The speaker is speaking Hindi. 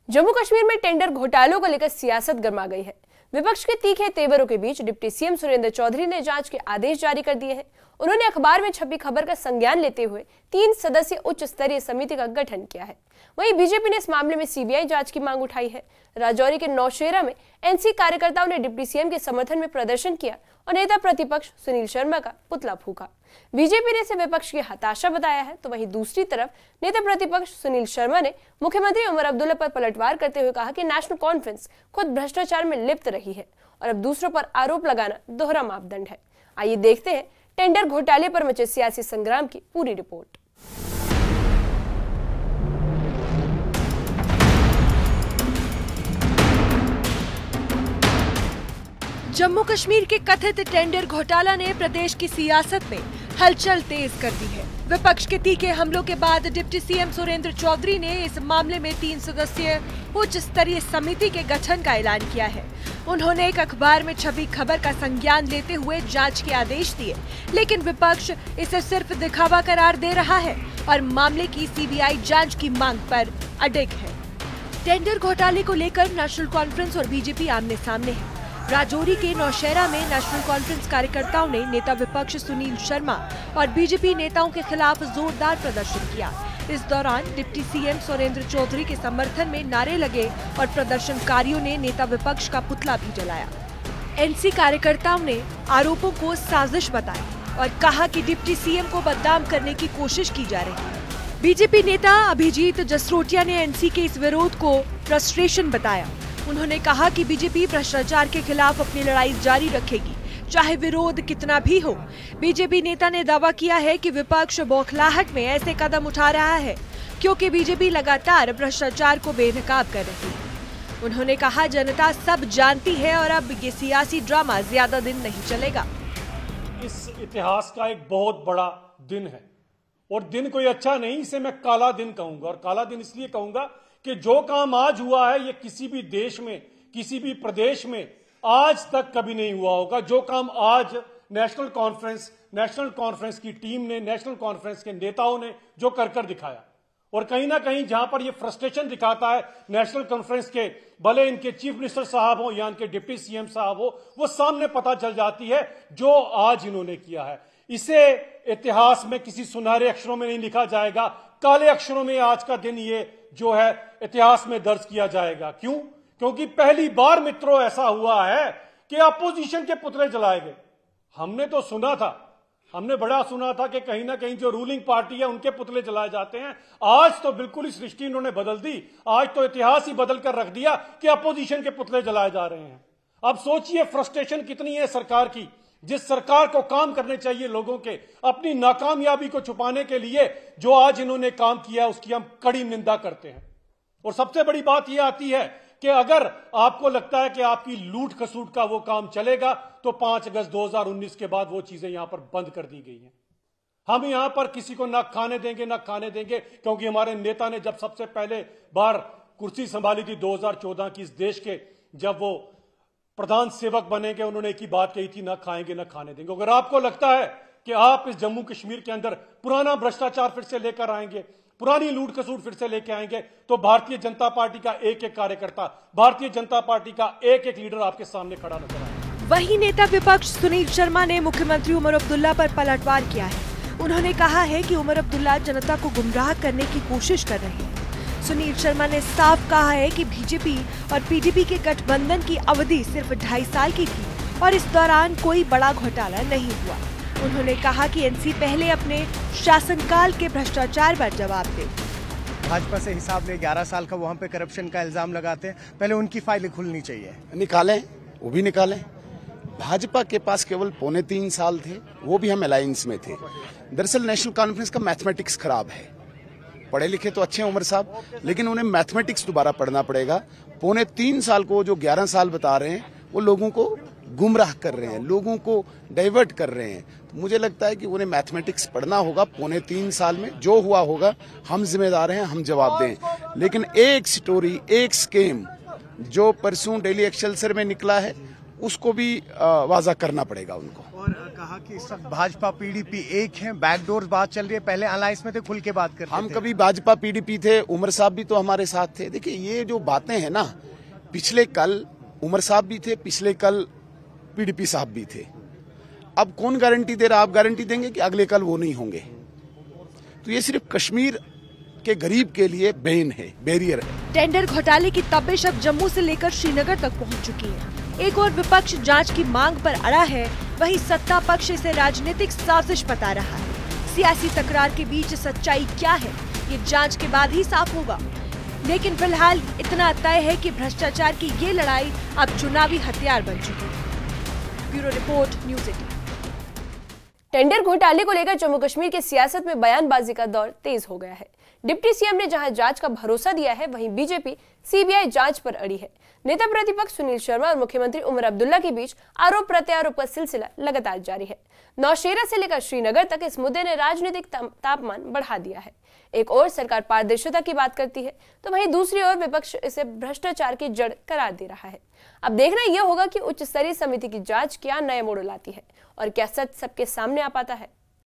जम्मू कश्मीर में टेंडर घोटालों को लेकर सियासत गर्मा गई है। विपक्ष के तीखे तेवरों के बीच डिप्टी सीएम सुरेंद्र चौधरी ने जांच के आदेश जारी कर दिए हैं। उन्होंने अखबार में छपी खबर का संज्ञान लेते हुए 3 सदस्यीय उच्च स्तरीय समिति का गठन किया है। वहीं बीजेपी ने इस मामले में सीबीआई जांच की मांग उठाई है। राजौरी के नौशेरा में एनसी कार्यकर्ताओं ने डिप्टी सीएम के समर्थन में प्रदर्शन किया और नेता प्रतिपक्ष सुनील शर्मा का पुतला फूंका। बीजेपी ने इसे विपक्ष की हताशा बताया है, तो वहीं दूसरी तरफ नेता प्रतिपक्ष सुनील शर्मा ने मुख्यमंत्री उमर अब्दुल्ला पर पलटवार करते हुए कहा कि नेशनल कॉन्फ्रेंस खुद भ्रष्टाचार में लिप्त रही है और अब दूसरों पर आरोप लगाना दोहरा मापदंड है। आइए देखते हैं टेंडर घोटाले पर मचे सियासी संग्राम की पूरी रिपोर्ट। जम्मू कश्मीर के कथित टेंडर घोटाला ने प्रदेश की सियासत में हलचल तेज कर दी है। विपक्ष के तीखे हमलों के बाद डिप्टी सीएम सुरेंद्र चौधरी ने इस मामले में 3 सदस्यीय उच्च स्तरीय समिति के गठन का ऐलान किया है। उन्होंने एक अखबार में छपी खबर का संज्ञान लेते हुए जांच के आदेश दिए, लेकिन विपक्ष इसे सिर्फ दिखावा करार दे रहा है और मामले की सीबीआई जांच की मांग पर अडिग है। टेंडर घोटाले को लेकर नेशनल कॉन्फ्रेंस और बीजेपी आमने सामने है। राजौरी के नौशेरा में नेशनल कॉन्फ्रेंस कार्यकर्ताओं ने नेता विपक्ष सुनील शर्मा और बीजेपी नेताओं के खिलाफ जोरदार प्रदर्शन किया। इस दौरान डिप्टी सीएम सुरेंद्र चौधरी के समर्थन में नारे लगे और प्रदर्शनकारियों ने नेता विपक्ष का पुतला भी जलाया। एनसी कार्यकर्ताओं ने आरोपों को साजिश बताया और कहा कि डिप्टी सीएम को बदनाम करने की कोशिश की जा रही है। बीजेपी नेता अभिजीत जसरोटिया ने एनसी के इस विरोध को फ्रस्ट्रेशन बताया। उन्होंने कहा कि बीजेपी भ्रष्टाचार के खिलाफ अपनी लड़ाई जारी रखेगी, चाहे विरोध कितना भी हो। बीजेपी नेता ने दावा किया है कि विपक्ष बौखलाहट में ऐसे कदम उठा रहा है क्योंकि बीजेपी लगातार भ्रष्टाचार को बेनकाब कर रही है। उन्होंने कहा, जनता सब जानती है और अब ये सियासी ड्रामा ज्यादा दिन नहीं चलेगा। इस इतिहास का एक बहुत बड़ा दिन है और दिन कोई अच्छा नहीं, इसे मैं काला दिन कहूंगा। और काला दिन इसलिए कहूंगा कि जो काम आज हुआ है ये किसी भी देश में, किसी भी प्रदेश में आज तक कभी नहीं हुआ होगा। जो काम आज नेशनल कॉन्फ्रेंस की टीम ने, नेशनल कॉन्फ्रेंस के नेताओं ने जो कर दिखाया, और कहीं ना कहीं जहां पर ये फ्रस्ट्रेशन दिखाता है नेशनल कॉन्फ्रेंस के, भले इनके चीफ मिनिस्टर साहब हो या इनके डिप्टी सीएम साहब हो, वो सामने पता चल जाती है जो आज इन्होंने किया है। इसे इतिहास में किसी सुनहरे अक्षरों में नहीं लिखा जाएगा, काले अक्षरों में आज का दिन ये जो है इतिहास में दर्ज किया जाएगा। क्यों? क्योंकि पहली बार मित्रों ऐसा हुआ है कि अपोजिशन के पुतले जलाए गए। हमने तो सुना था, हमने बड़ा सुना था कि कहीं ना कहीं जो रूलिंग पार्टी है उनके पुतले जलाए जाते हैं। आज तो बिल्कुल ही सृष्टि इन्होंने बदल दी। आज तो इतिहास ही बदल कर रख दिया कि अपोजिशन के पुतले जलाए जा रहे हैं। अब सोचिए फ्रस्ट्रेशन कितनी है सरकार की। जिस सरकार को काम करने चाहिए लोगों के, अपनी नाकामयाबी को छुपाने के लिए जो आज इन्होंने काम किया उसकी हम कड़ी निंदा करते हैं। और सबसे बड़ी बात यह आती है कि अगर आपको लगता है कि आपकी लूट खसूट का वो काम चलेगा तो 5 अगस्त 2019 के बाद वो चीजें यहां पर बंद कर दी गई हैं। हम यहां पर किसी को ना खाने देंगे ना खाने देंगे, क्योंकि हमारे नेता ने जब सबसे पहले बार कुर्सी संभाली थी 2014 की इस देश के, जब वो प्रधान सेवक बनेंगे, उन्होंने एक ही बात कही थी, ना खाएंगे ना खाने देंगे। अगर आपको लगता है कि आप इस जम्मू कश्मीर के अंदर पुराना भ्रष्टाचार फिर से लेकर आएंगे, पुरानी लूट खसूट फिर से लेकर आएंगे, तो भारतीय जनता पार्टी का एक एक कार्यकर्ता, भारतीय जनता पार्टी का एक एक लीडर आपके सामने खड़ा नजर आएगा। वहीं नेता विपक्ष सुनील शर्मा ने मुख्यमंत्री उमर अब्दुल्ला पर पलटवार किया है। उन्होंने कहा है कि उमर अब्दुल्ला जनता को गुमराह करने की कोशिश कर रहे हैं। सुनील शर्मा ने साफ कहा है कि बीजेपी और पीडीपी के गठबंधन की अवधि सिर्फ 2.5 साल की थी और इस दौरान कोई बड़ा घोटाला नहीं हुआ। उन्होंने कहा कि एनसी पहले अपने शासनकाल के भ्रष्टाचार पर जवाब दे। भाजपा से हिसाब ले 11 साल का वहाँ पे करप्शन का इल्जाम लगाते हैं, पहले उनकी फाइलें खुलनी चाहिए। निकालें, वो भी निकालें। भाजपा के पास केवल 3.25 साल थे, वो भी हम अलायंस में थे। दरअसल नेशनल कॉन्फ्रेंस का मैथमेटिक्स खराब है। पढ़े लिखे तो अच्छे हैं उमर साहब, लेकिन उन्हें मैथमेटिक्स दोबारा पढ़ना पड़ेगा। 3.25 साल को जो 11 साल बता रहे हैं वो लोगों को गुमराह कर रहे हैं, लोगों को डाइवर्ट कर रहे हैं। तो मुझे लगता है कि उन्हें मैथमेटिक्स पढ़ना होगा। 3.25 साल में जो हुआ होगा हम जिम्मेदार हैं, हम जवाब दें। लेकिन एक स्टोरी, एक स्कीम जो परसों डेली एक्सेलसियर में निकला है उसको भी वाजा करना पड़ेगा उनको। और कहा कि इस वक्त भाजपा पीडीपी एक है, बैकडोर बात चल रही है, पहले अलायंस में थे, खुल के बात करते हम थे। कभी भाजपा पीडीपी थे, उमर साहब भी तो हमारे साथ थे। देखिए ये जो बातें हैं ना, पिछले कल उमर साहब भी थे, पिछले कल पीडीपी साहब भी थे। अब कौन गारंटी दे रहा? आप गारंटी देंगे कि अगले कल वो नहीं होंगे? तो ये सिर्फ कश्मीर के गरीब के लिए बैन है, बैरियर है। टेंडर घोटाले की तपिश अब जम्मू से लेकर श्रीनगर तक पहुंच चुकी है। एक और विपक्ष जांच की मांग पर अड़ा है, वहीं सत्ता पक्ष इसे राजनीतिक साजिश बता रहा है। सियासी तकरार के बीच सच्चाई क्या है, ये जांच के बाद ही साफ होगा। लेकिन फिलहाल इतना तय है कि भ्रष्टाचार की ये लड़ाई अब चुनावी हथियार बन चुकी है। Bureau report, news 18। टेंडर घोटाले को लेकर जम्मू कश्मीर की सियासत में बयानबाजी का दौर तेज हो गया है। डिप्टी सीएम ने जहां जांच का भरोसा दिया है, वहीं बीजेपी सीबीआई जांच पर अड़ी है। नेता प्रतिपक्ष सुनील शर्मा और मुख्यमंत्री उमर अब्दुल्ला के बीच आरोप प्रत्यारोप का सिलसिला लगातार जारी है। नौशेरा से लेकर श्रीनगर तक इस मुद्दे ने राजनीतिक तापमान बढ़ा दिया है। एक ओर सरकार पारदर्शिता की बात करती है, तो वहीं दूसरी ओर विपक्ष इसे भ्रष्टाचार की जड़ करार दे रहा है। अब देखना यह होगा कि उच्च स्तरीय समिति की जांच क्या नए मोड़ लाती है और क्या सच सबके सामने आ पाता है।